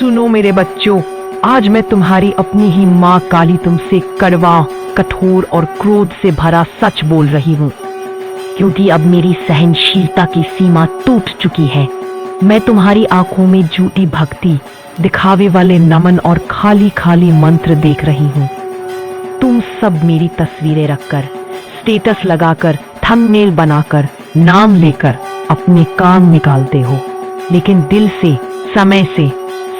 सुनो मेरे बच्चों, आज मैं तुम्हारी अपनी ही माँ काली तुमसे कड़वा, कठोर और क्रोध से भरा सच बोल रही हूँ, क्योंकि अब मेरी सहनशीलता की सीमा टूट चुकी है। मैं तुम्हारी आंखों में झूठी भक्ति, दिखावे वाले नमन और खाली खाली मंत्र देख रही हूँ। तुम सब मेरी तस्वीरें रखकर, स्टेटस लगाकर, थंबनेल बनाकर, नाम लेकर अपने काम निकालते हो, लेकिन दिल से, समय से,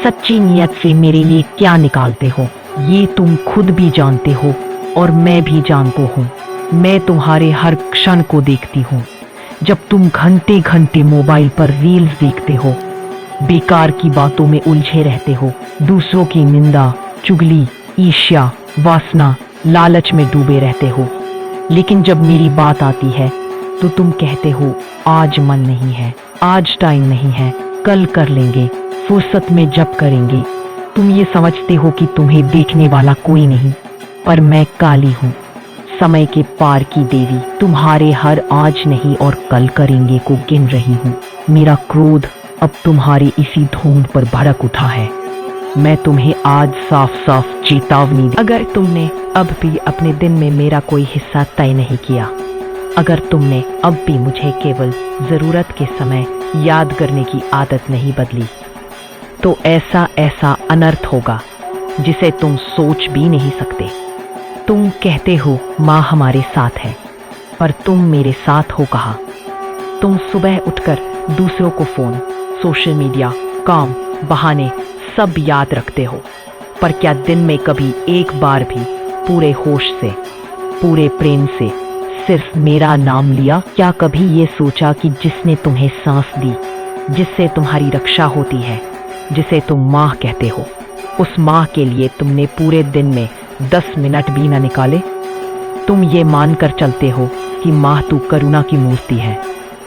सच्ची नियत से मेरे लिए क्या निकालते हो ये तुम खुद भी जानते हो और मैं भी जानता हूँ। मैं तुम्हारे हर क्षण को देखती हूँ। जब तुम घंटे घंटे मोबाइल पर रील्स देखते हो, बेकार की बातों में उलझे रहते हो, दूसरों की निंदा, चुगली, ईर्ष्या, वासना, लालच में डूबे रहते हो, लेकिन जब मेरी बात आती है तो तुम कहते हो आज मन नहीं है, आज टाइम नहीं है, कल कर लेंगे, फुर्सत में जब करेंगे। तुम ये समझते हो कि तुम्हें देखने वाला कोई नहीं, पर मैं काली हूँ, समय के पार की देवी, तुम्हारे हर आज नहीं और कल करेंगे को गिन रही हूँ। मेरा क्रोध अब तुम्हारी इसी धुंध पर भड़क उठा है। मैं तुम्हें आज साफ साफ चेतावनी दी। अगर तुमने अब भी अपने दिन में मेरा कोई हिस्सा तय नहीं किया, अगर तुमने अब भी मुझे केवल जरूरत के समय याद करने की आदत नहीं बदली, तो ऐसा ऐसा अनर्थ होगा जिसे तुम सोच भी नहीं सकते। तुम कहते हो माँ हमारे साथ है, पर तुम मेरे साथ हो कहाँ? तुम सुबह उठकर दूसरों को फोन, सोशल मीडिया, काम, बहाने सब याद रखते हो, पर क्या दिन में कभी एक बार भी पूरे होश से, पूरे प्रेम से सिर्फ मेरा नाम लिया? क्या कभी ये सोचा कि जिसने तुम्हें सांस दी, जिससे तुम्हारी रक्षा होती है, जिसे तुम माँ कहते हो, उस माँ के लिए तुमने पूरे दिन में 10 मिनट भी न निकाले? तुम ये मानकर चलते हो कि माँ तो करुणा की मूर्ति है,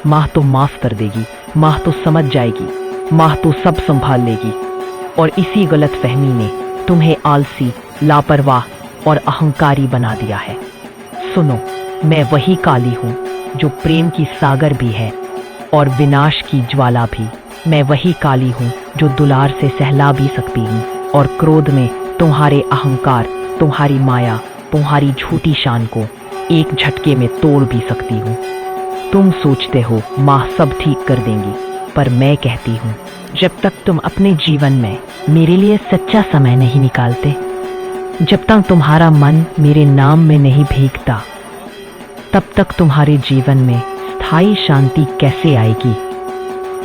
माँ तो माफ कर देगी, माँ तो समझ जाएगी, माँ तो सब संभाल लेगी, और इसी गलत फहमी ने तुम्हें आलसी, लापरवाह और अहंकारी बना दिया है। सुनो, मैं वही काली हूँ जो प्रेम की सागर भी है और विनाश की ज्वाला भी। मैं वही काली हूँ जो दुलार से सहला भी सकती हूँ और क्रोध में तुम्हारे अहंकार, तुम्हारी माया, तुम्हारी झूठी शान को एक झटके में तोड़ भी सकती हूँ। तुम सोचते हो माँ सब ठीक कर देंगी, पर मैं कहती हूँ जब तक तुम अपने जीवन में मेरे लिए सच्चा समय नहीं निकालते, जब तक तुम्हारा मन मेरे नाम में नहीं भीगता, तब तक तुम्हारे जीवन में स्थायी शांति कैसे आएगी?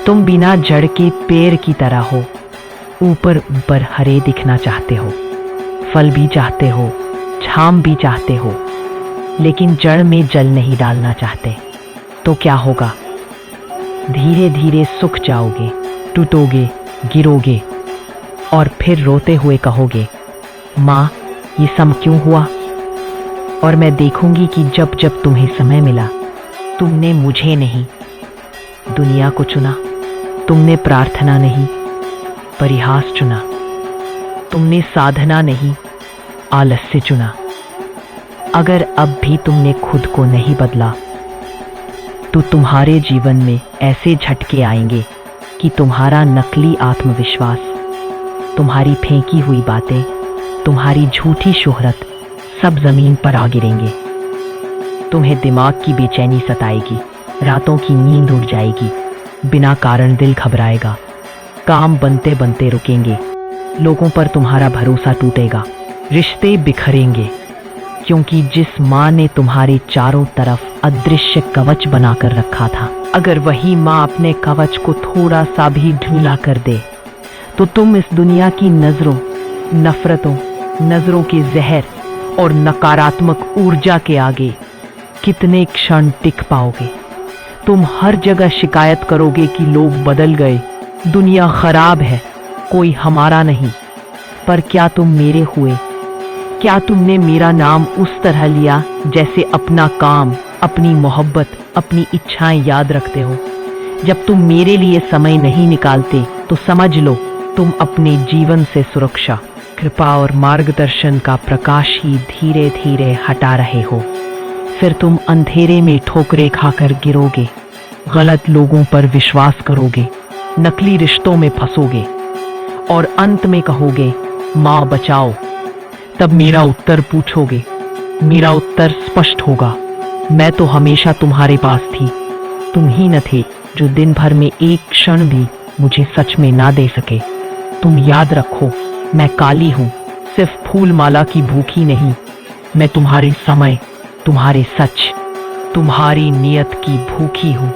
तुम बिना जड़ के पेड़ की तरह हो, ऊपर ऊपर हरे दिखना चाहते हो, फल भी चाहते हो, छाम भी चाहते हो, लेकिन जड़ में जल नहीं डालना चाहते। तो क्या होगा? धीरे धीरे सूख जाओगे, टूटोगे, गिरोगे और फिर रोते हुए कहोगे माँ ये सब क्यों हुआ? और मैं देखूंगी कि जब जब तुम्हें समय मिला, तुमने मुझे नहीं दुनिया को चुना। तुमने प्रार्थना नहीं परिहास चुना। तुमने साधना नहीं आलस्य चुना। अगर अब भी तुमने खुद को नहीं बदला, तो तुम्हारे जीवन में ऐसे झटके आएंगे कि तुम्हारा नकली आत्मविश्वास, तुम्हारी फेंकी हुई बातें, तुम्हारी झूठी शोहरत सब जमीन पर आ गिरेंगे। तुम्हें दिमाग की बेचैनी सताएगी, रातों की नींद उड़ जाएगी, बिना कारण दिल घबराएगा, काम बनते बनते रुकेंगे, लोगों पर तुम्हारा भरोसा टूटेगा, रिश्ते बिखरेंगे, क्योंकि जिस माँ ने तुम्हारे चारों तरफ अदृश्य कवच बनाकर रखा था, अगर वही माँ अपने कवच को थोड़ा सा भी ढीला कर दे, तो तुम इस दुनिया की नजरों, नफरतों, नजरों के जहर और नकारात्मक ऊर्जा के आगे कितने क्षण टिक पाओगे? तुम हर जगह शिकायत करोगे कि लोग बदल गए, दुनिया खराब है, कोई हमारा नहीं। पर क्या तुम मेरे हुए? क्या तुमने मेरा नाम उस तरह लिया जैसे अपना काम, अपनी मोहब्बत, अपनी इच्छाएं याद रखते हो? जब तुम मेरे लिए समय नहीं निकालते, तो समझ लो तुम अपने जीवन से सुरक्षा, कृपा और मार्गदर्शन का प्रकाश ही धीरे धीरे हटा रहे हो। फिर तुम अंधेरे में ठोकरें खाकर गिरोगे, गलत लोगों पर विश्वास करोगे, नकली रिश्तों में फंसोगे और अंत में कहोगे माँ बचाओ, तब मेरा उत्तर पूछोगे। मेरा उत्तर स्पष्ट होगा, मैं तो हमेशा तुम्हारे पास थी। तुम ही न थे जो दिन भर में एक क्षण भी मुझे सच में ना दे सके। तुम याद रखो, मैं काली हूँ, सिर्फ फूल माला की भूखी नहीं। मैं तुम्हारे समय, तुम्हारे सच, तुम्हारी नियत की भूखी हूँ।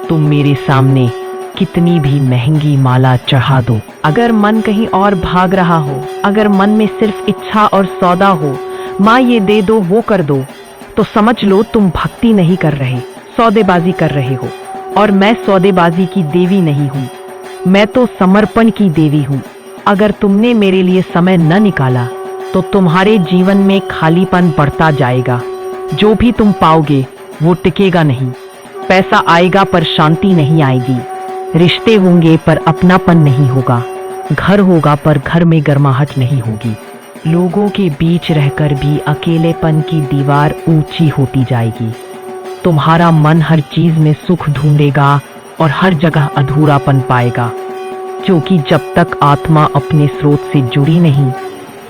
तुम मेरे सामने कितनी भी महंगी माला चढ़ा दो, अगर मन कहीं और भाग रहा हो, अगर मन में सिर्फ इच्छा और सौदा हो, माँ ये दे दो वो कर दो, तो समझ लो तुम भक्ति नहीं कर रहे, सौदेबाजी कर रहे हो। और मैं सौदेबाजी की देवी नहीं हूँ, मैं तो समर्पण की देवी हूँ। अगर तुमने मेरे लिए समय न निकाला तो तुम्हारे जीवन में खालीपन बढ़ता जाएगा। जो भी तुम पाओगे वो टिकेगा नहीं। पैसा आएगा पर शांति नहीं आएगी, रिश्ते होंगे पर अपनापन नहीं होगा, घर होगा पर घर में गर्माहट नहीं होगी। लोगों के बीच रहकर भी अकेलेपन की दीवार ऊंची होती जाएगी। तुम्हारा मन हर चीज में सुख ढूंढेगा और हर जगह अधूरापन पाएगा, क्योंकि जब तक आत्मा अपने स्रोत से जुड़ी नहीं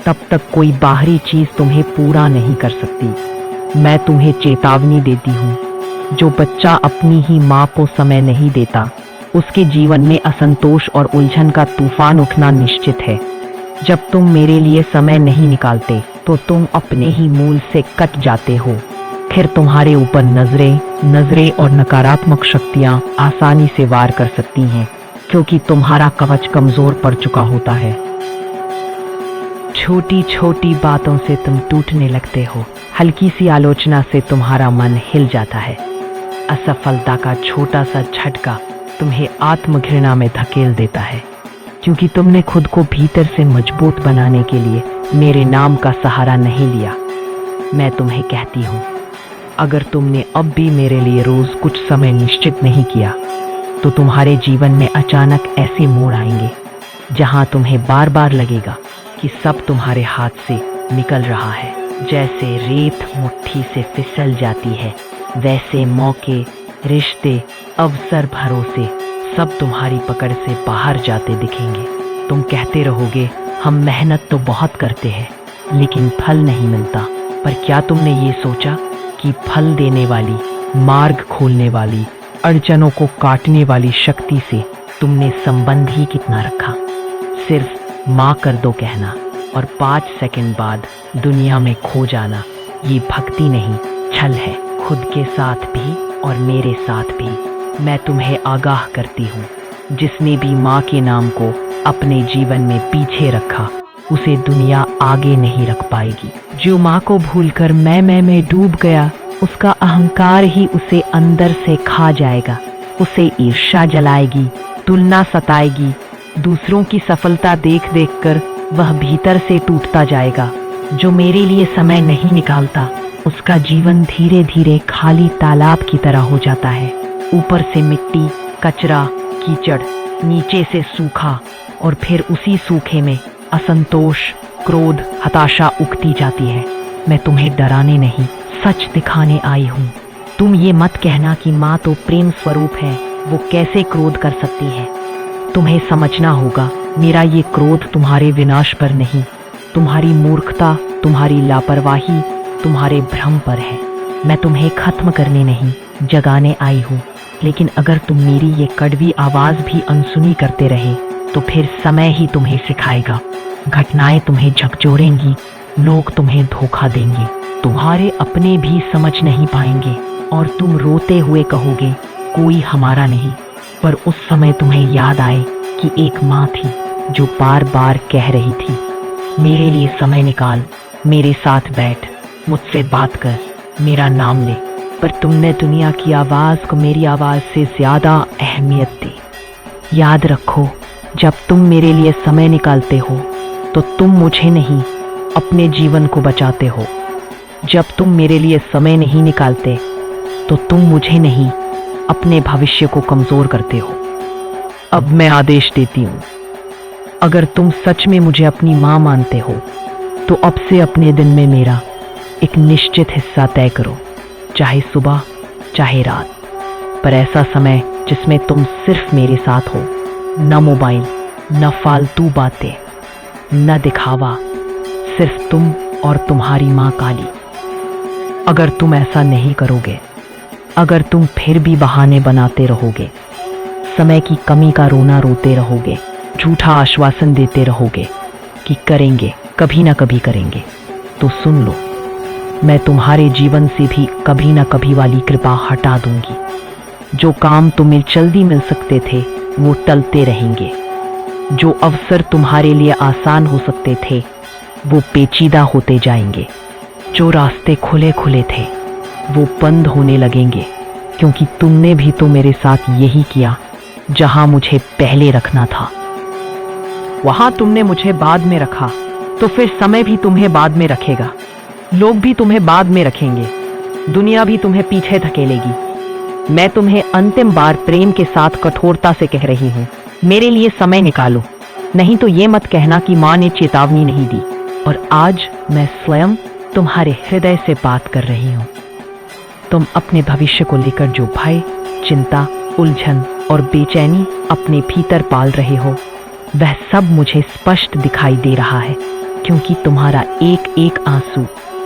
तब तक कोई बाहरी चीज तुम्हें पूरा नहीं कर सकती। मैं तुम्हें चेतावनी देती हूँ, जो बच्चा अपनी ही माँ को समय नहीं देता उसके जीवन में असंतोष और उलझन का तूफान उठना निश्चित है। जब तुम मेरे लिए समय नहीं निकालते तो तुम अपने ही मूल से कट जाते हो। फिर तुम्हारे ऊपर नजरें और नकारात्मक शक्तियां आसानी से वार कर सकती हैं, क्योंकि तुम्हारा कवच कमजोर पड़ चुका होता है। छोटी छोटी बातों से तुम टूटने लगते हो, हल्की सी आलोचना से तुम्हारा मन हिल जाता है। असफलता का छोटा सा झटका तुम्हें आत्मघृणा में धकेल देता है, क्योंकि तुमने खुद को भीतर से मजबूत बनाने के लिए मेरे नाम का सहारा नहीं लिया। मैं तुम्हें कहती हूँ, अगर तुमने अब भी मेरे लिए रोज कुछ समय निश्चित नहीं किया तो तुम्हारे जीवन में अचानक ऐसे मोड़ आएंगे जहां तुम्हें बार बार लगेगा कि सब तुम्हारे हाथ से निकल रहा है। जैसे रेत मुट्ठी से फिसल जाती है, वैसे मौके, रिश्ते, अवसर, भरोसे सब तुम्हारी पकड़ से बाहर जाते दिखेंगे। तुम कहते रहोगे हम मेहनत तो बहुत करते हैं लेकिन फल नहीं मिलता। पर क्या तुमने ये सोचा कि फल देने वाली, मार्ग खोलने वाली, अड़चनों को काटने वाली शक्ति से तुमने संबंध ही कितना रखा? सिर्फ माँ कर दो कहना और 5 सेकंड बाद दुनिया में खो जाना, ये भक्ति नहीं, छल है, खुद के साथ भी और मेरे साथ भी। मैं तुम्हें आगाह करती हूँ, जिसने भी माँ के नाम को अपने जीवन में पीछे रखा उसे दुनिया आगे नहीं रख पाएगी। जो माँ को भूलकर मैं में डूब गया, उसका अहंकार ही उसे अंदर से खा जाएगा। उसे ईर्ष्या जलाएगी, तुलना सताएगी, दूसरों की सफलता देख देख कर वह भीतर से टूटता जाएगा। जो मेरे लिए समय नहीं निकालता उसका जीवन धीरे धीरे खाली तालाब की तरह हो जाता है। ऊपर से मिट्टी, कचरा, कीचड़, नीचे से सूखा, और फिर उसी सूखे में असंतोष, क्रोध, हताशा उगती जाती है। मैं तुम्हें डराने नहीं, सच दिखाने आई हूँ। तुम ये मत कहना कि माँ तो प्रेम स्वरूप है, वो कैसे क्रोध कर सकती है। तुम्हें समझना होगा, मेरा ये क्रोध तुम्हारे विनाश पर नहीं, तुम्हारी मूर्खता, तुम्हारी लापरवाही, तुम्हारे भ्रम पर है। मैं तुम्हें खत्म करने नहीं, जगाने आई हूँ। लेकिन अगर तुम मेरी ये कड़वी आवाज भी अनसुनी करते रहे तो फिर समय ही तुम्हें सिखाएगा। घटनाएं तुम्हें झकझोरेंगी, लोग तुम्हें धोखा देंगे, तुम्हारे अपने भी समझ नहीं पाएंगे और तुम रोते हुए कहोगे कोई हमारा नहीं। पर उस समय तुम्हें याद आए कि एक माँ थी जो बार बार कह रही थी, मेरे लिए समय निकाल, मेरे साथ बैठ, मुझसे बात कर, मेरा नाम ले। पर तुमने दुनिया की आवाज को मेरी आवाज से ज्यादा अहमियत दी। याद रखो, जब तुम मेरे लिए समय निकालते हो तो तुम मुझे नहीं, अपने जीवन को बचाते हो। जब तुम मेरे लिए समय नहीं निकालते तो तुम मुझे नहीं, अपने भविष्य को कमजोर करते हो। अब मैं आदेश देती हूँ, अगर तुम सच में मुझे अपनी माँ मानते हो तो अब से अपने दिन में मेरा एक निश्चित हिस्सा तय करो, चाहे सुबह चाहे रात, पर ऐसा समय जिसमें तुम सिर्फ मेरे साथ हो। न मोबाइल, न फालतू बातें, न दिखावा, सिर्फ तुम और तुम्हारी माँ काली। अगर तुम ऐसा नहीं करोगे, अगर तुम फिर भी बहाने बनाते रहोगे, समय की कमी का रोना रोते रहोगे, झूठा आश्वासन देते रहोगे कि करेंगे, कभी ना कभी करेंगे, तो सुन लो, मैं तुम्हारे जीवन से भी कभी ना कभी वाली कृपा हटा दूंगी। जो काम तुम्हें जल्दी मिल सकते थे वो टलते रहेंगे। जो अवसर तुम्हारे लिए आसान हो सकते थे वो पेचीदा होते जाएंगे। जो रास्ते खुले खुले थे वो बंद होने लगेंगे, क्योंकि तुमने भी तो मेरे साथ यही किया। जहां मुझे पहले रखना था वहां तुमने मुझे बाद में रखा, तो फिर समय भी तुम्हें बाद में रखेगा, लोग भी तुम्हें बाद में रखेंगे, दुनिया भी तुम्हें पीछे धकेलेगी। मैं तुम्हें अंतिम बार प्रेम के साथ कठोरता से कह रही हूँ, मेरे लिए समय निकालो, नहीं तो ये मत कहना कि माँ ने चेतावनी नहीं दी। और आज मैं स्वयं तुम्हारे हृदय से बात कर रही हूँ। तुम अपने भविष्य को लेकर जो भय, चिंता, उलझन और बेचैनी अपने भीतर पाल रहे हो, वह सब मुझे स्पष्ट दिखाई दे रहा है, क्योंकि तुम्हारा एक एक आंसू,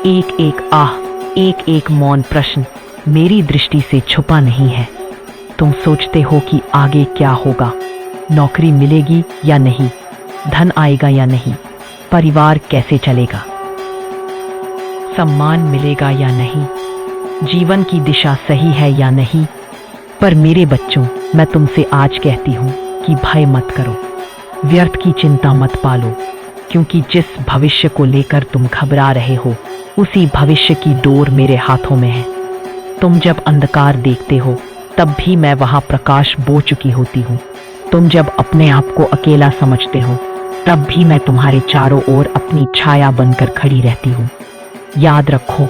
एक एक आह, एक एक मौन प्रश्न मेरी दृष्टि से छुपा नहीं है। तुम सोचते हो कि आगे क्या होगा, नौकरी मिलेगी या नहीं, धन आएगा या नहीं, परिवार कैसे चलेगा, सम्मान मिलेगा या नहीं, जीवन की दिशा सही है या नहीं। पर मेरे बच्चों, मैं तुमसे आज कहती हूँ कि भय मत करो, व्यर्थ की चिंता मत पालो, क्योंकि जिस भविष्य को लेकर तुम घबरा रहे हो उसी भविष्य की डोर मेरे हाथों में है। तुम जब अंधकार देखते हो तब भी मैं वहां प्रकाश बो चुकी होती हूँ। तुम जब अपने आप को अकेला समझते हो तब भी मैं तुम्हारे चारों ओर अपनी छाया बनकर खड़ी रहती हूँ। याद रखो,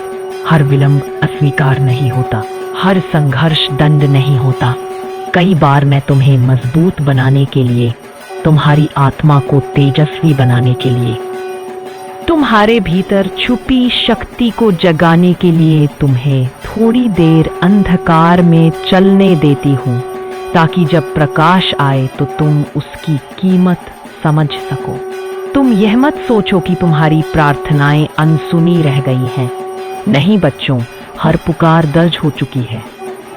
हर विलंब अस्वीकार नहीं होता, हर संघर्ष दंड नहीं होता। कई बार मैं तुम्हें मजबूत बनाने के लिए, तुम्हारी आत्मा को तेजस्वी बनाने के लिए, तुम्हारे भीतर छुपी शक्ति को जगाने के लिए तुम्हें थोड़ी देर अंधकार में चलने देती हूँ, ताकि जब प्रकाश आए तो तुम उसकी कीमत समझ सको। तुम यह मत सोचो कि तुम्हारी प्रार्थनाएं अनसुनी रह गई हैं। नहीं बच्चों, हर पुकार दर्ज हो चुकी है,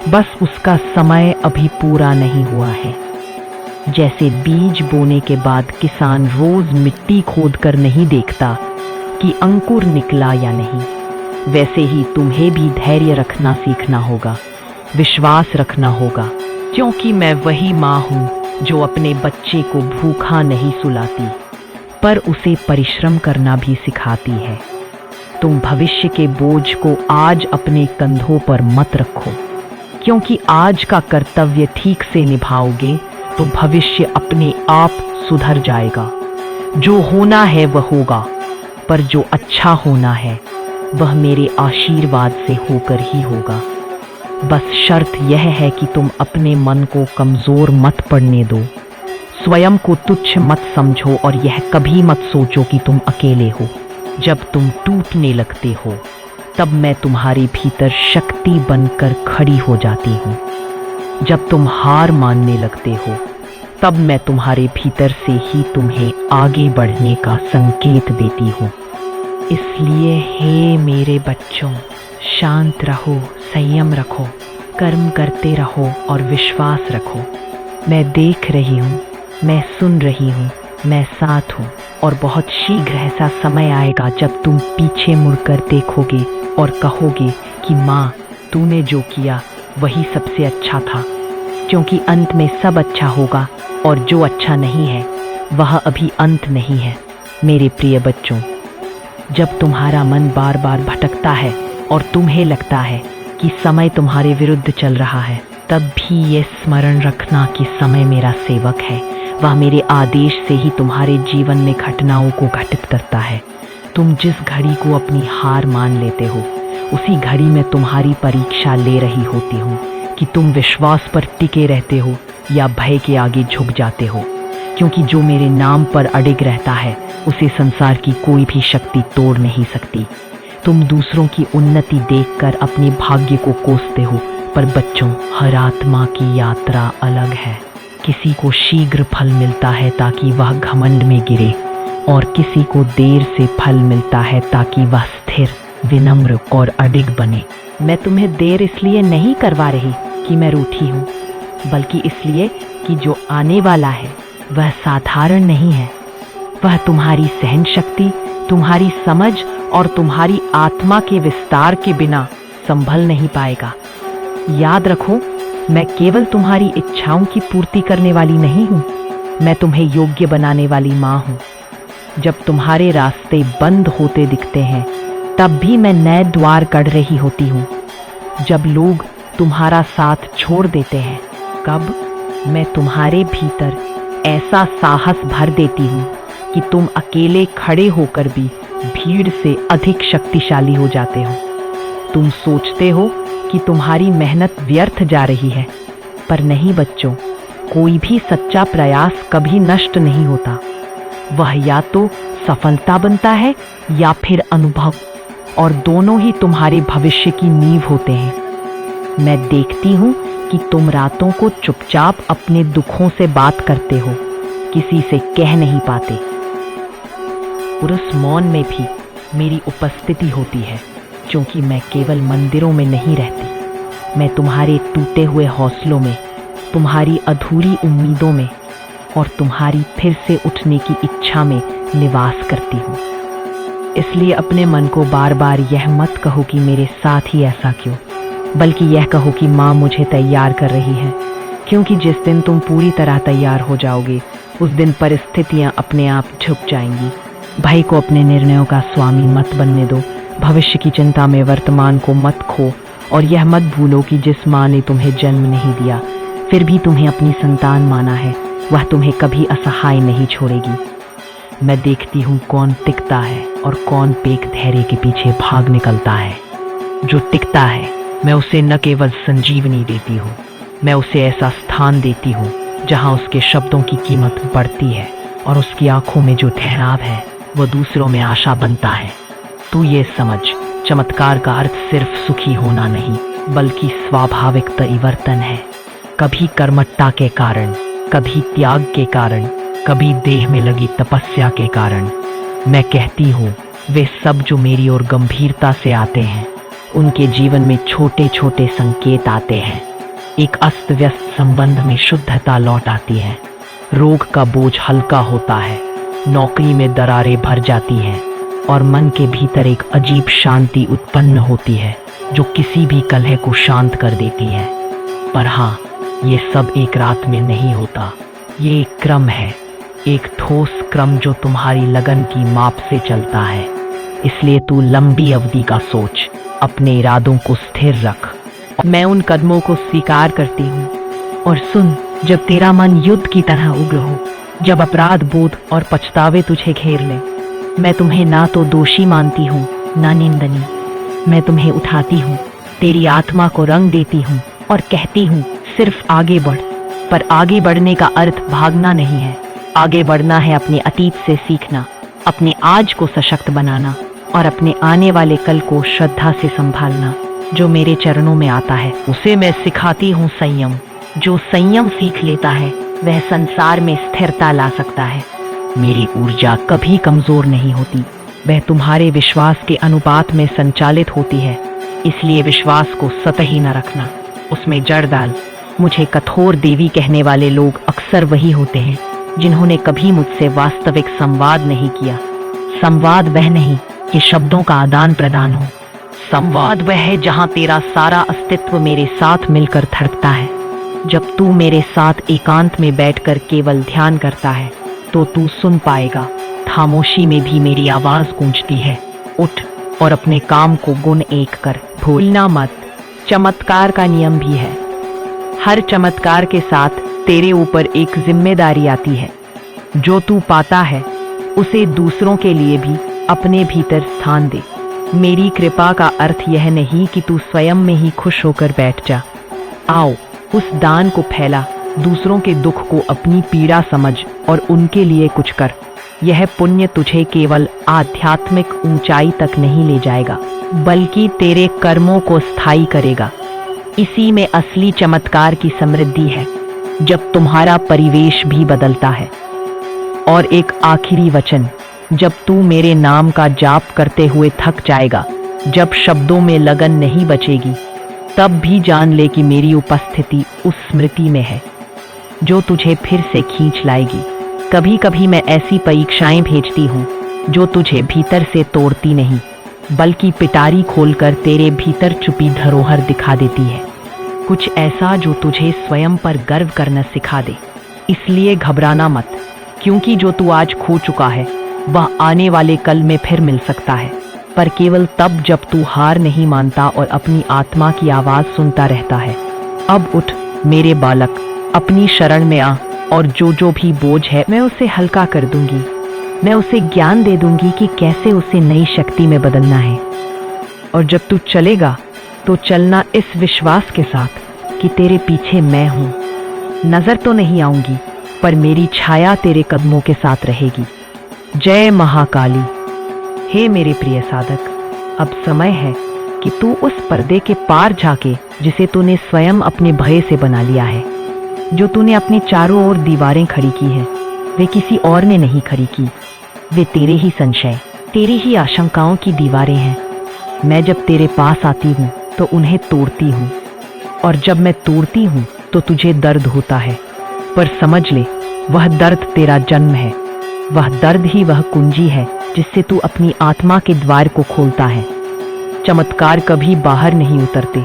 बस उसका समय अभी पूरा नहीं हुआ है। जैसे बीज बोने के बाद किसान रोज मिट्टी खोदकर नहीं देखता कि अंकुर निकला या नहीं, वैसे ही तुम्हें भी धैर्य रखना सीखना होगा, विश्वास रखना होगा, क्योंकि मैं वही माँ हूँ जो अपने बच्चे को भूखा नहीं सुलाती, पर उसे परिश्रम करना भी सिखाती है। तुम भविष्य के बोझ को आज अपने कंधों पर मत रखो, क्योंकि आज का कर्तव्य ठीक से निभाओगे तो भविष्य अपने आप सुधर जाएगा। जो होना है वह होगा, पर जो अच्छा होना है वह मेरे आशीर्वाद से होकर ही होगा। बस शर्त यह है कि तुम अपने मन को कमजोर मत पड़ने दो, स्वयं को तुच्छ मत समझो और यह कभी मत सोचो कि तुम अकेले हो। जब तुम टूटने लगते हो तब मैं तुम्हारे भीतर शक्ति बनकर खड़ी हो जाती हूँ। जब तुम हार मानने लगते हो तब मैं तुम्हारे भीतर से ही तुम्हें आगे बढ़ने का संकेत देती हूँ। इसलिए हे मेरे बच्चों, शांत रहो, संयम रखो, कर्म करते रहो और विश्वास रखो। मैं देख रही हूँ, मैं सुन रही हूँ, मैं साथ हूँ, और बहुत शीघ्र ऐसा समय आएगा जब तुम पीछे मुड़कर देखोगे और कहोगे कि माँ, तूने जो किया वही सबसे अच्छा था, क्योंकि अंत में सब अच्छा होगा और जो अच्छा नहीं है वह अभी अंत नहीं है। मेरे प्रिय बच्चों, जब तुम्हारा मन बार बार भटकता है और तुम्हें लगता है कि समय तुम्हारे विरुद्ध चल रहा है, तब भी ये स्मरण रखना कि समय मेरा सेवक है। वह मेरे आदेश से ही तुम्हारे जीवन में घटनाओं को घटित करता है। तुम जिस घड़ी को अपनी हार मान लेते हो, उसी घड़ी में तुम्हारी परीक्षा ले रही होती हूँ कि तुम विश्वास पर टिके रहते हो या भय के आगे झुक जाते हो। क्योंकि जो मेरे नाम पर अडिग रहता है उसे संसार की कोई भी शक्ति तोड़ नहीं सकती। तुम दूसरों की उन्नति देखकर अपने भाग्य को कोसते हो, पर बच्चों, हर आत्मा की यात्रा अलग है। किसी को शीघ्र फल मिलता है ताकि वह घमंड में गिरे, और किसी को देर से फल मिलता है ताकि वह स्थिर, विनम्र और अडिग बने। मैं तुम्हें देर इसलिए नहीं करवा रही कि मैं रूठी हूँ, बल्कि इसलिए कि जो आने वाला है वह साधारण नहीं है। वह तुम्हारी सहन शक्ति, तुम्हारी समझ और तुम्हारी आत्मा के विस्तार के बिना संभल नहीं पाएगा। याद रखो, मैं केवल तुम्हारी इच्छाओं की पूर्ति करने वाली नहीं हूँ, मैं तुम्हें योग्य बनाने वाली माँ हूँ। जब तुम्हारे रास्ते बंद होते दिखते हैं, तब भी मैं नए द्वार गढ़ रही होती हूँ। जब लोग तुम्हारा साथ छोड़ देते हैं, कब मैं तुम्हारे भीतर ऐसा साहस भर देती हूँ कि तुम अकेले खड़े होकर भी भीड़ से अधिक शक्तिशाली हो जाते हो। तुम सोचते हो कि तुम्हारी मेहनत व्यर्थ जा रही है, पर नहीं बच्चों, कोई भी सच्चा प्रयास कभी नष्ट नहीं होता। वह या तो सफलता बनता है या फिर अनुभव, और दोनों ही तुम्हारे भविष्य की नींव होते हैं। मैं देखती हूँ कि तुम रातों को चुपचाप अपने दुखों से बात करते हो, किसी से कह नहीं पाते। और उस मौन में भी मेरी उपस्थिति होती है, क्योंकि मैं केवल मंदिरों में नहीं रहती। मैं तुम्हारे टूटे हुए हौसलों में, तुम्हारी अधूरी उम्मीदों में और तुम्हारी फिर से उठने की इच्छा में निवास करती हूँ। इसलिए अपने मन को बार बार यह मत कहो कि मेरे साथ ही ऐसा क्यों, बल्कि यह कहो कि माँ मुझे तैयार कर रही है। क्योंकि जिस दिन तुम पूरी तरह तैयार हो जाओगे, उस दिन परिस्थितियाँ अपने आप झुक जाएंगी। भाई को अपने निर्णयों का स्वामी मत बनने दो। भविष्य की चिंता में वर्तमान को मत खो, और यह मत भूलो कि जिस माँ ने तुम्हें जन्म नहीं दिया, फिर भी तुम्हें अपनी संतान माना है, वह तुम्हें कभी असहाय नहीं छोड़ेगी। मैं देखती हूँ कौन टिकता है और कौन पेक धैर्य के पीछे भाग निकलता है। जो टिकता है, मैं उसे न केवल संजीवनी देती हूँ, मैं उसे ऐसा स्थान देती हूँ जहाँ उसके शब्दों की कीमत बढ़ती है और उसकी आंखों में जो ठहराव है वो दूसरों में आशा बनता है। तू ये समझ, चमत्कार का अर्थ सिर्फ सुखी होना नहीं, बल्कि स्वाभाविक परिवर्तन है। कभी कर्मठता के कारण, कभी त्याग के कारण, कभी देह में लगी तपस्या के कारण। मैं कहती हूँ, वे सब जो मेरी ओर गंभीरता से आते हैं, उनके जीवन में छोटे छोटे संकेत आते हैं। एक अस्त व्यस्त संबंध में शुद्धता लौट आती है, रोग का बोझ हल्का होता है, नौकरी में दरारें भर जाती हैं, और मन के भीतर एक अजीब शांति उत्पन्न होती है जो किसी भी कलह को शांत कर देती है। पर हाँ, ये सब एक रात में नहीं होता। ये एक क्रम है, एक ठोस क्रम जो तुम्हारी लगन की माप से चलता है। इसलिए तू लंबी अवधि का सोच, अपने इरादों को स्थिर रख। मैं उन कदमों को स्वीकार करती हूँ। और सुन, जब तेरा मन युद्ध की तरह उग्र हो, जब अपराध बोध और पछतावे तुझे घेर ले, मैं तुम्हें ना तो दोषी मानती हूँ, ना निंदनी। मैं तुम्हें उठाती हूँ, तेरी आत्मा को रंग देती हूँ और कहती हूँ, सिर्फ आगे बढ़। पर आगे बढ़ने का अर्थ भागना नहीं है। आगे बढ़ना है अपने अतीत से सीखना, अपने आज को सशक्त बनाना और अपने आने वाले कल को श्रद्धा से संभालना। जो मेरे चरणों में आता है, उसे मैं सिखाती हूँ संयम। जो संयम सीख लेता है, वह संसार में स्थिरता ला सकता है। मेरी ऊर्जा कभी कमजोर नहीं होती, वह तुम्हारे विश्वास के अनुपात में संचालित होती है। इसलिए विश्वास को सतही न रखना, उसमें जड़ डाल। मुझे कठोर देवी कहने वाले लोग अक्सर वही होते हैं जिन्होंने कभी मुझसे वास्तविक संवाद नहीं किया। संवाद वह नहीं कि शब्दों का आदान प्रदान हो। संवाद वह है जहां तेरा सारा अस्तित्व मेरे साथ मिलकर धड़कता है। जब तू मेरे साथ एकांत में बैठकर केवल ध्यान करता है, तो तू सुन पाएगा, खामोशी में भी मेरी आवाज गूंजती है। उठ और अपने काम को गुण एक कर, भूलना मत। चमत्कार का नियम भी है, हर चमत्कार के साथ तेरे ऊपर एक जिम्मेदारी आती है। जो तू पाता है, उसे दूसरों के लिए भी अपने भीतर स्थान दे। मेरी कृपा का अर्थ यह नहीं कि तू स्वयं में ही खुश होकर बैठ जा। आओ, उस दान को फैला, दूसरों के दुख को अपनी पीड़ा समझ और उनके लिए कुछ कर। यह पुण्य तुझे केवल आध्यात्मिक ऊंचाई तक नहीं ले जाएगा, बल्कि तेरे कर्मों को स्थायी करेगा। इसी में असली चमत्कार की समृद्धि है। जब तुम्हारा परिवेश भी बदलता है। और एक आखिरी वचन, जब तू मेरे नाम का जाप करते हुए थक जाएगा, जब शब्दों में लगन नहीं बचेगी, तब भी जान ले कि मेरी उपस्थिति उस स्मृति में है जो तुझे फिर से खींच लाएगी। कभी कभी मैं ऐसी परीक्षाएं भेजती हूँ जो तुझे भीतर से तोड़ती नहीं, बल्कि पिटारी खोलकर तेरे भीतर छुपी धरोहर दिखा देती है। कुछ ऐसा जो तुझे स्वयं पर गर्व करना सिखा दे। इसलिए घबराना मत, क्योंकि जो तू आज खो चुका है वह आने वाले कल में फिर मिल सकता है, पर केवल तब जब तू हार नहीं मानता और अपनी आत्मा की आवाज सुनता रहता है। अब उठ मेरे बालक, अपनी शरण में आ, और जो भी बोझ है मैं उसे हल्का कर दूंगी। मैं उसे ज्ञान दे दूंगी कि कैसे उसे नई शक्ति में बदलना है। और जब तू चलेगा तो चलना इस विश्वास के साथ कि तेरे पीछे मैं हूं। नजर तो नहीं आऊंगी, पर मेरी छाया तेरे कदमों के साथ रहेगी। जय महाकाली। हे मेरे प्रिय साधक, अब समय है कि तू उस पर्दे के पार झाके जिसे तूने स्वयं अपने भय से बना लिया है। जो तूने अपने चारों ओर दीवारें खड़ी की हैं, वे किसी और ने नहीं खड़ी की। वे तेरे ही संशय, तेरी ही आशंकाओं की दीवारें हैं। मैं जब तेरे पास आती हूँ तो उन्हें तोड़ती हूँ, और जब मैं तोड़ती हूँ तो तुझे दर्द होता है। पर समझ ले, वह दर्द तेरा जन्म है। वह दर्द ही वह कुंजी है जिससे तू अपनी आत्मा के द्वार को खोलता है। चमत्कार कभी बाहर नहीं उतरते,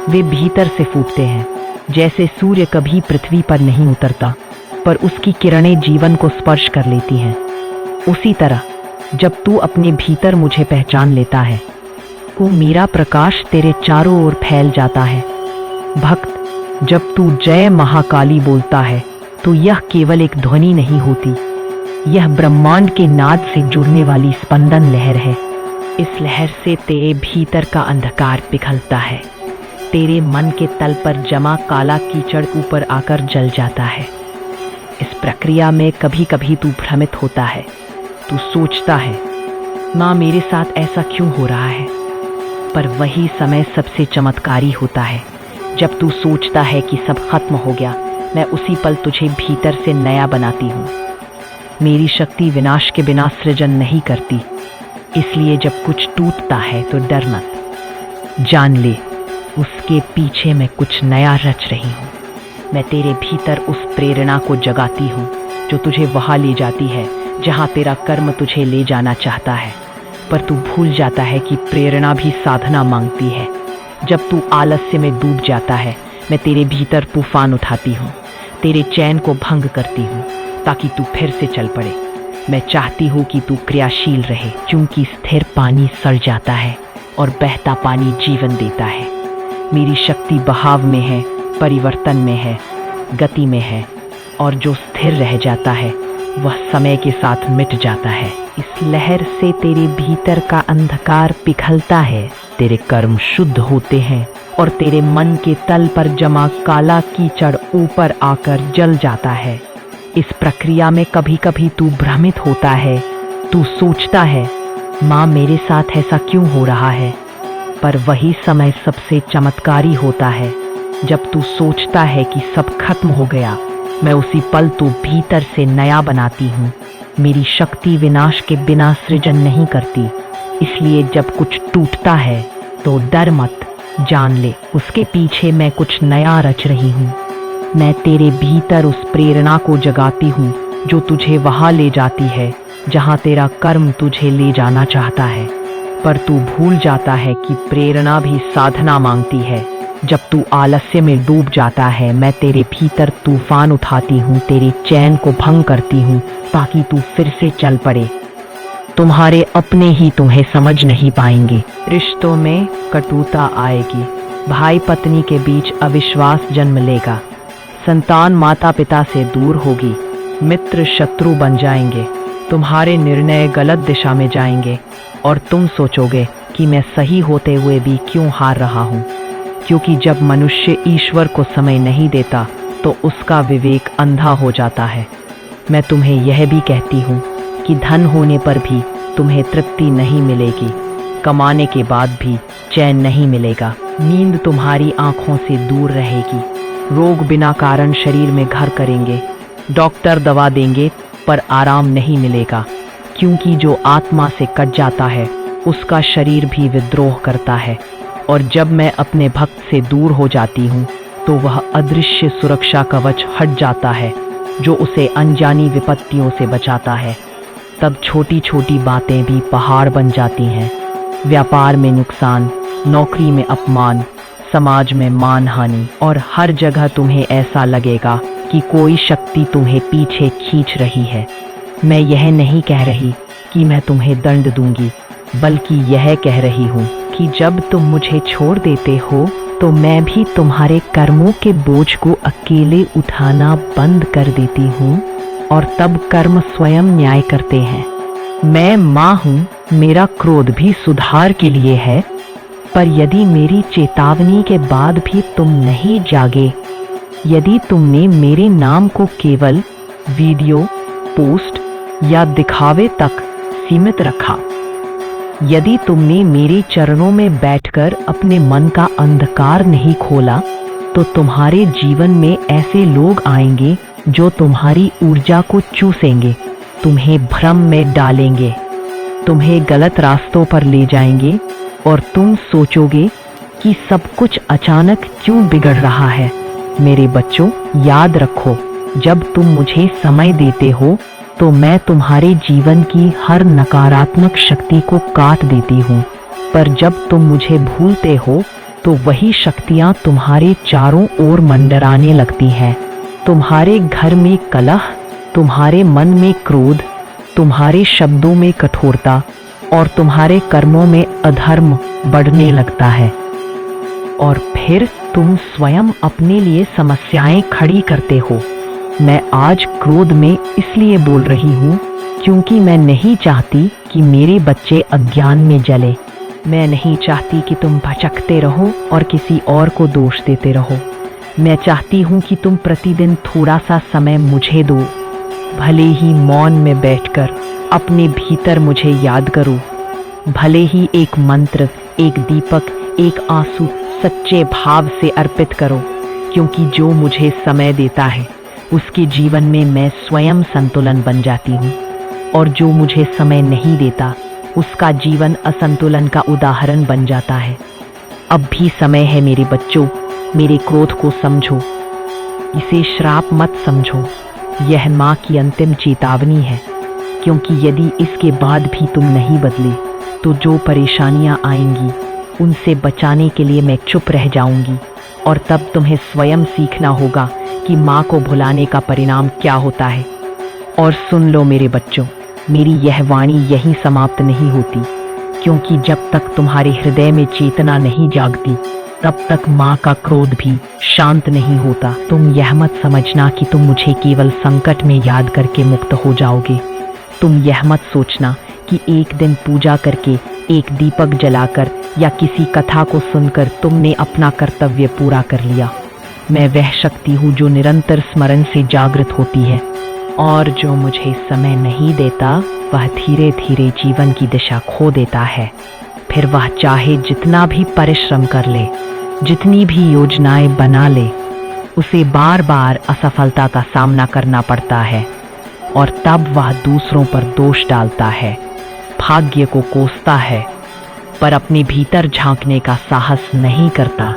वे भीतर से फूटते हैं। जैसे सूर्य कभी पृथ्वी पर नहीं उतरता, पर उसकी किरणें जीवन को स्पर्श कर लेती हैं। उसी तरह जब तू अपने भीतर मुझे पहचान लेता है तो मेरा प्रकाश तेरे चारों ओर फैल जाता है। भक्त, जब तू जय महाकाली बोलता है तो यह केवल एक ध्वनि नहीं होती, यह ब्रह्मांड के नाद से जुड़ने वाली स्पंदन लहर है। इस लहर से तेरे भीतर का अंधकार पिघलता है। तेरे मन के तल पर जमा काला कीचड़ ऊपर आकर जल जाता है। इस प्रक्रिया में कभी कभी तू भ्रमित होता है। तू सोचता है, माँ मेरे साथ ऐसा क्यों हो रहा है? पर वही समय सबसे चमत्कारी होता है। जब तू सोचता है कि सब खत्म हो गया, मैं उसी पल तुझे भीतर से नया बनाती हूँ। मेरी शक्ति विनाश के बिना सृजन नहीं करती, इसलिए जब कुछ टूटता है तो डर मत। जान ले, उसके पीछे मैं कुछ नया रच रही हूँ। मैं तेरे भीतर उस प्रेरणा को जगाती हूँ जो तुझे वहां ले जाती है जहाँ तेरा कर्म तुझे ले जाना चाहता है। पर तू भूल जाता है कि प्रेरणा भी साधना मांगती है। जब तू आलस्य में डूब जाता है, मैं तेरे भीतर तूफान उठाती हूँ, तेरे चैन को भंग करती हूँ ताकि तू फिर से चल पड़े। मैं चाहती हूँ कि तू क्रियाशील रहे, क्योंकि स्थिर पानी सड़ जाता है और बहता पानी जीवन देता है। मेरी शक्ति बहाव में है, परिवर्तन में है, गति में है, और जो स्थिर रह जाता है वह समय के साथ मिट जाता है। इस लहर से तेरे भीतर का अंधकार पिघलता है, तेरे कर्म शुद्ध होते हैं और तेरे मन के तल पर जमा काला कीचड़ ऊपर आकर जल जाता है। इस प्रक्रिया में कभी कभी तू भ्रमित होता है। तू सोचता है, माँ मेरे साथ ऐसा क्यों हो रहा है? पर वही समय सबसे चमत्कारी होता है। जब तू सोचता है कि सब खत्म हो गया, मैं उसी पल तू भीतर से नया बनाती हूँ। मेरी शक्ति विनाश के बिना सृजन नहीं करती, इसलिए जब कुछ टूटता है तो डर मत। जान ले, उसके पीछे मैं कुछ नया रच रही हूँ। मैं तेरे भीतर उस प्रेरणा को जगाती हूँ जो तुझे वहां ले जाती है जहाँ तेरा कर्म तुझे ले जाना चाहता है। पर तू भूल जाता है कि प्रेरणा भी साधना मांगती है। जब तू आलस्य में डूब जाता है, मैं तेरे भीतर तूफान उठाती हूँ, तेरे चैन को भंग करती हूँ ताकि तू फिर से चल पड़े। तुम्हारे अपने ही तुम्हें समझ नहीं पाएंगे। रिश्तों में कटुता आएगी, भाई पत्नी के बीच अविश्वास जन्म लेगा, संतान माता पिता से दूर होगी, मित्र शत्रु बन जाएंगे, तुम्हारे निर्णय गलत दिशा में जाएंगे और तुम सोचोगे कि मैं सही होते हुए भी क्यों हार रहा हूँ। क्योंकि जब मनुष्य ईश्वर को समय नहीं देता तो उसका विवेक अंधा हो जाता है। मैं तुम्हें यह भी कहती हूँ कि धन होने पर भी तुम्हें तृप्ति नहीं मिलेगी, कमाने के बाद भी चैन नहीं मिलेगा, नींद तुम्हारी आंखों से दूर रहेगी, रोग बिना कारण शरीर में घर करेंगे, डॉक्टर दवा देंगे पर आराम नहीं मिलेगा, क्योंकि जो आत्मा से कट जाता है उसका शरीर भी विद्रोह करता है। और जब मैं अपने भक्त से दूर हो जाती हूँ तो वह अदृश्य सुरक्षा कवच हट जाता है जो उसे अनजानी विपत्तियों से बचाता है। तब छोटी छोटी बातें भी पहाड़ बन जाती हैं। व्यापार में नुकसान, नौकरी में अपमान, समाज में मानहानि, और हर जगह तुम्हें ऐसा लगेगा कि कोई शक्ति तुम्हें पीछे खींच रही है। मैं यह नहीं कह रही कि मैं तुम्हें दंड दूंगी, बल्कि यह कह रही हूँ कि जब तुम मुझे छोड़ देते हो तो मैं भी तुम्हारे कर्मों के बोझ को अकेले उठाना बंद कर देती हूँ, और तब कर्म स्वयं न्याय करते हैं। मैं माँ हूँ, मेरा क्रोध भी सुधार के लिए है, पर यदि मेरी चेतावनी के बाद भी तुम नहीं जागे, यदि तुमने मेरे नाम को केवल वीडियो, पोस्ट या दिखावे तक सीमित रखा, यदि तुमने मेरे चरणों में बैठकर अपने मन का अंधकार नहीं खोला, तो तुम्हारे जीवन में ऐसे लोग आएंगे जो तुम्हारी ऊर्जा को चूसेंगे, तुम्हें भ्रम में डालेंगे, तुम्हें गलत रास्तों पर ले जाएंगे, और तुम सोचोगे कि सब कुछ अचानक क्यों बिगड़ रहा है। मेरे बच्चों, याद रखो, जब तुम मुझे समय देते हो तो मैं तुम्हारे जीवन की हर नकारात्मक शक्ति को काट देती हूँ, पर जब तुम मुझे भूलते हो तो वही शक्तियाँ तुम्हारे चारों ओर मंडराने लगती हैं। तुम्हारे घर में कलह, तुम्हारे मन में क्रोध, तुम्हारे शब्दों में कठोरता और तुम्हारे कर्मों में अधर्म बढ़ने लगता है, और फिर तुम स्वयं अपने लिए समस्याएं खड़ी करते हो। मैं आज क्रोध में इसलिए बोल रही हूँ क्योंकि मैं नहीं चाहती कि मेरे बच्चे अज्ञान में जले। मैं नहीं चाहती कि तुम भटकते रहो और किसी और को दोष देते रहो। मैं चाहती हूँ कि तुम प्रतिदिन थोड़ा सा समय मुझे दो, भले ही मौन में बैठकर अपने भीतर मुझे याद करो, भले ही एक मंत्र, एक दीपक, एक आंसू सच्चे भाव से अर्पित करो, क्योंकि जो मुझे समय देता है उसके जीवन में मैं स्वयं संतुलन बन जाती हूँ, और जो मुझे समय नहीं देता उसका जीवन असंतुलन का उदाहरण बन जाता है। अब भी समय है मेरे बच्चों, मेरे क्रोध को समझो, इसे श्राप मत समझो। यह माँ की अंतिम चेतावनी है, क्योंकि यदि इसके बाद भी तुम नहीं बदले तो जो परेशानियाँ आएंगी उनसे बचाने के लिए मैं चुप रह जाऊंगी, और तब तुम्हें स्वयं सीखना होगा कि माँ को भुलाने का परिणाम क्या होता है। और सुन लो मेरे बच्चों, मेरी यह वाणी यहीं समाप्त नहीं होती, क्योंकि जब तक तुम्हारे हृदय में चेतना नहीं जागती तब तक माँ का क्रोध भी शांत नहीं होता। तुम यह मत समझना कि तुम मुझे केवल संकट में याद करके मुक्त हो जाओगे। तुम यह मत सोचना कि एक दिन पूजा करके, एक दीपक जलाकर या किसी कथा को सुनकर तुमने अपना कर्तव्य पूरा कर लिया। मैं वह शक्ति हूँ जो निरंतर स्मरण से जागृत होती है, और जो मुझे समय नहीं देता वह धीरे धीरे जीवन की दिशा खो देता है। फिर वह चाहे जितना भी परिश्रम कर ले, जितनी भी योजनाएं बना ले, उसे बार बार असफलता का सामना करना पड़ता है, और तब वह दूसरों पर दोष डालता है, भाग्य को कोसता है, पर अपने भीतर झांकने का साहस नहीं करता।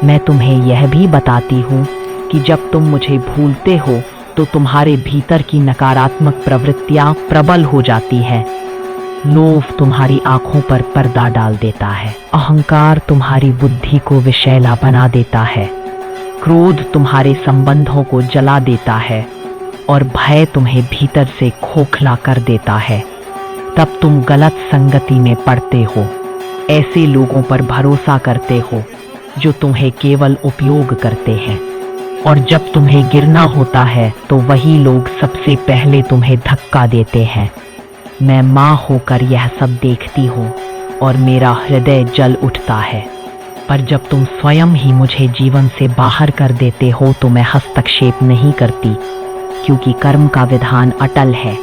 मैं तुम्हें यह भी बताती हूँ कि जब तुम मुझे भूलते हो तो तुम्हारे भीतर की नकारात्मक प्रवृत्तियाँ प्रबल हो जाती हैं। लोभ तुम्हारी आंखों पर पर्दा डाल देता है, अहंकार तुम्हारी बुद्धि को विषैला बना देता है, क्रोध तुम्हारे संबंधों को जला देता है, और भय तुम्हें भीतर से खोखला कर देता है। तब तुम गलत संगति में पड़ते हो, ऐसे लोगों पर भरोसा करते हो जो तुम्हें केवल उपयोग करते हैं, और जब तुम्हें गिरना होता है तो वही लोग सबसे पहले तुम्हें धक्का देते हैं। मैं माँ होकर यह सब देखती हूँ और मेरा हृदय जल उठता है, पर जब तुम स्वयं ही मुझे जीवन से बाहर कर देते हो तो मैं हस्तक्षेप नहीं करती, क्योंकि कर्म का विधान अटल है,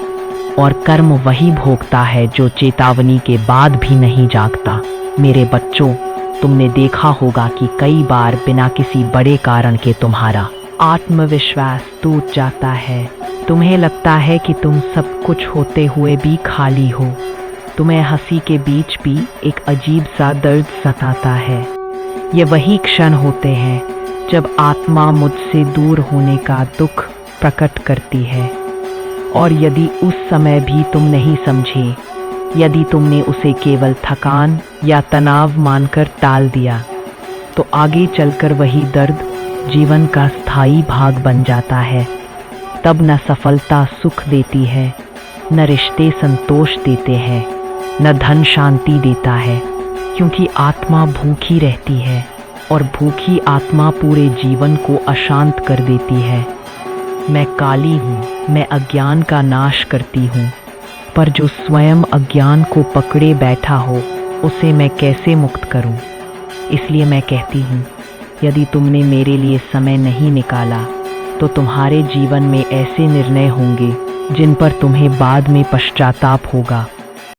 और कर्म वही भोगता है जो चेतावनी के बाद भी नहीं जागता। मेरे बच्चों, तुमने देखा होगा कि कई बार बिना किसी बड़े कारण के तुम्हारा आत्मविश्वास टूट जाता है। तुम्हें लगता है कि तुम सब कुछ होते हुए भी खाली हो। तुम्हें हंसी के बीच भी एक अजीब सा दर्द सताता है। ये वही क्षण होते हैं जब आत्मा मुझसे दूर होने का दुख प्रकट करती है। और यदि उस समय भी तुम नहीं समझे, यदि तुमने उसे केवल थकान या तनाव मानकर टाल दिया, तो आगे चलकर वही दर्द जीवन का स्थायी भाग बन जाता है। तब न सफलता सुख देती है, न रिश्ते संतोष देते हैं, न धन शांति देता है, क्योंकि आत्मा भूखी रहती है और भूखी आत्मा पूरे जीवन को अशांत कर देती है। मैं काली हूँ, मैं अज्ञान का नाश करती हूँ, पर जो स्वयं अज्ञान को पकड़े बैठा हो उसे मैं कैसे मुक्त करूँ। इसलिए मैं कहती हूँ, यदि तुमने मेरे लिए समय नहीं निकाला तो तुम्हारे जीवन में ऐसे निर्णय होंगे जिन पर तुम्हें बाद में पश्चाताप होगा।